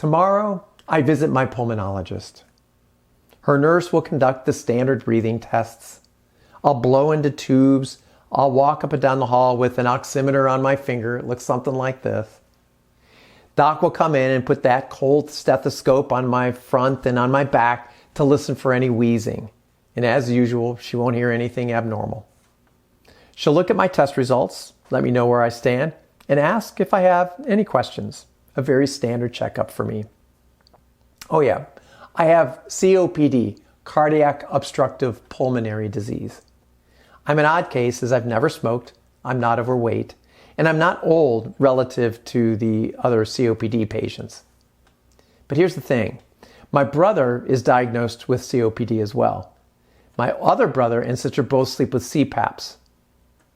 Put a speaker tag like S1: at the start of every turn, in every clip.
S1: Tomorrow, I visit my pulmonologist. Her nurse will conduct the standard breathing tests. I'll blow into tubes. I'll walk up and down the hall with an oximeter on my finger. It looks something like this. Doc will come in and put that cold stethoscope on my front and on my back to listen for any wheezing. And as usual, she won't hear anything abnormal. She'll look at my test results, let me know where I stand, and ask if I have any questions. A very standard checkup for me. Oh yeah, I have COPD, cardiac obstructive pulmonary disease. I'm an odd case as I've never smoked, I'm not overweight, and I'm not old relative to the other COPD patients. But here's the thing. My brother is diagnosed with COPD as well. My other brother and sister both sleep with CPAPs.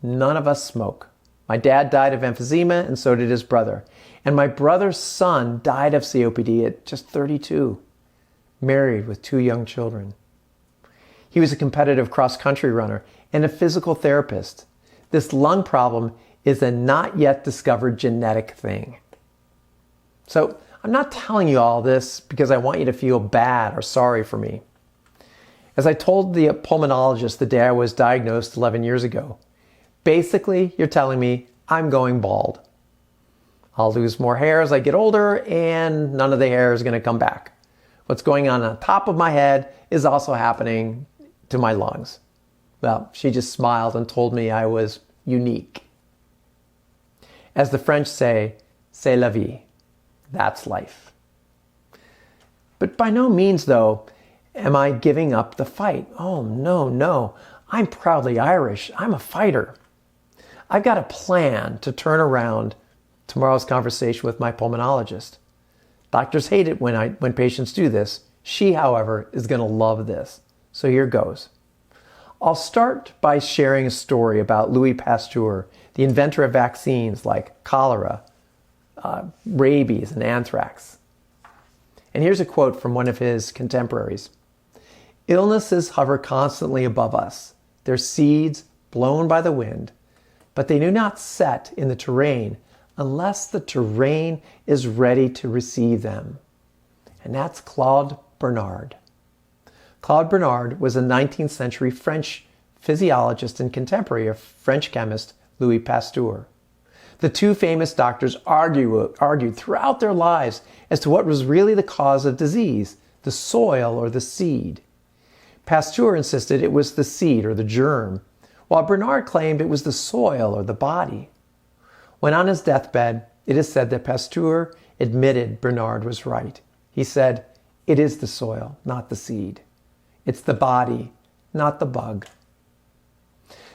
S1: None of us smoke. My dad died of emphysema and so did his brother. And my brother's son died of COPD at just 32, married with 2 young children. He was a competitive cross-country runner and a physical therapist. This lung problem is a not yet discovered genetic thing. So I'm not telling you all this because I want you to feel bad or sorry for me. As I told the pulmonologist the day I was diagnosed 11 years ago, basically you're telling me I'm going bald. I'll lose more hair as I get older and none of the hair is going to come back. What's going on top of my head is also happening to my lungs. Well, she just smiled and told me I was unique. As the French say, c'est la vie. That's life. But by no means, though, am I giving up the fight. Oh, no. I'm proudly Irish. I'm a fighter. I've got a plan to turn around tomorrow's conversation with my pulmonologist. Doctors hate it when patients do this. She, however, is going to love this. So here goes. I'll start by sharing a story about Louis Pasteur, the inventor of vaccines like cholera, rabies, and anthrax. And here's a quote from one of his contemporaries. Illnesses hover constantly above us, their seeds blown by the wind, but they do not set in the terrain unless the terrain is ready to receive them. And that's Claude Bernard. Claude Bernard was a 19th century French physiologist and contemporary of French chemist Louis Pasteur. The two famous doctors argued throughout their lives as to what was really the cause of disease, the soil or the seed. Pasteur insisted it was the seed or the germ, while Bernard claimed it was the soil or the body. When on his deathbed, it is said that Pasteur admitted Bernard was right. He said, "It is the soil, not the seed. It's the body, not the bug."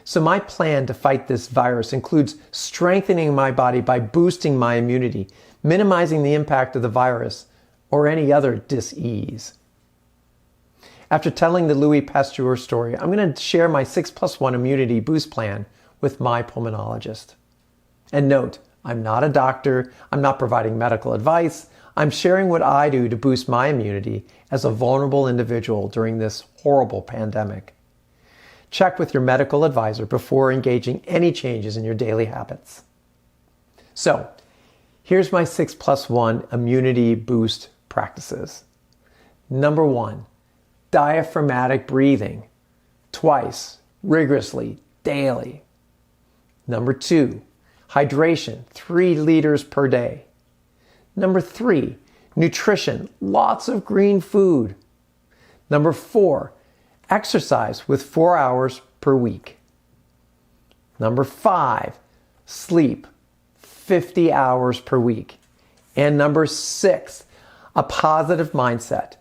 S1: So my plan to fight this virus includes strengthening my body by boosting my immunity, minimizing the impact of the virus or any other dis-ease. After telling the Louis Pasteur story, I'm going to share my 6+1 immunity boost plan with my pulmonologist. And note, I'm not a doctor, I'm not providing medical advice, I'm sharing what I do to boost my immunity as a vulnerable individual during this horrible pandemic. Check with your medical advisor before engaging any changes in your daily habits. So, here's my 6+1 immunity boost practices. Number 1, diaphragmatic breathing, twice, rigorously, daily. Number 2, hydration, 3 liters per day. Number 3, nutrition, lots of green food. Number 4, exercise with 4 hours per week. Number 5, sleep 50 hours per week. And number 6, a positive mindset.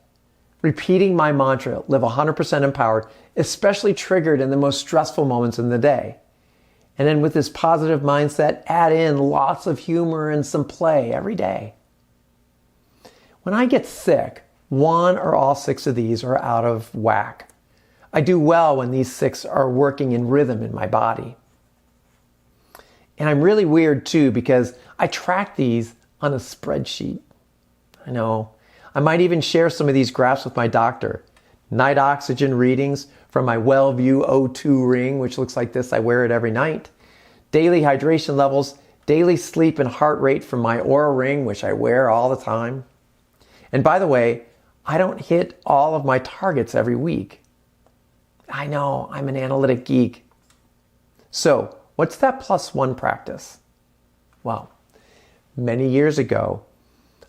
S1: Repeating my mantra, live 100% empowered, especially triggered in the most stressful moments in the day. And then with this positive mindset, add in lots of humor and some play every day. When I get sick, 1 or all 6 of these are out of whack. I do well when these 6 are working in rhythm in my body. And I'm really weird too because I track these on a spreadsheet. I know. I might even share some of these graphs with my doctor. Night oxygen readings from my WellView O2 ring, which looks like this. I wear it every night. Daily hydration levels, daily sleep and heart rate from my Oura ring, which I wear all the time. And by the way, I don't hit all of my targets every week. I know, I'm an analytic geek. So, what's that +1 practice? Well, many years ago,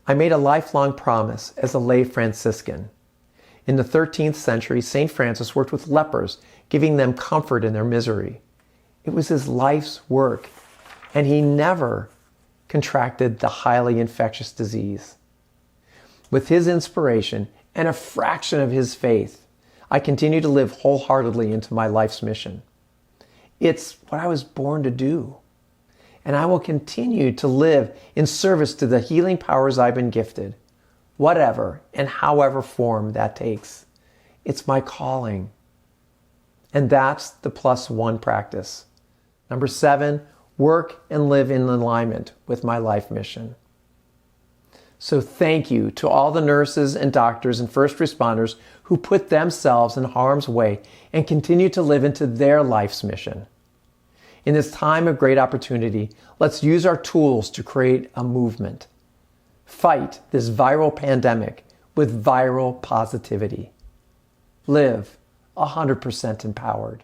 S1: I made a lifelong promise as a lay Franciscan. In the 13th century, St. Francis worked with lepers, giving them comfort in their misery. It was his life's work, and he never contracted the highly infectious disease. With his inspiration and a fraction of his faith, I continue to live wholeheartedly into my life's mission. It's what I was born to do. And I will continue to live in service to the healing powers I've been gifted, whatever and however form that takes. It's my calling. And that's the +1 practice. Number 7, work and live in alignment with my life mission. So thank you to all the nurses and doctors and first responders who put themselves in harm's way and continue to live into their life's mission. In this time of great opportunity, let's use our tools to create a movement. Fight this viral pandemic with viral positivity. Live 100% empowered.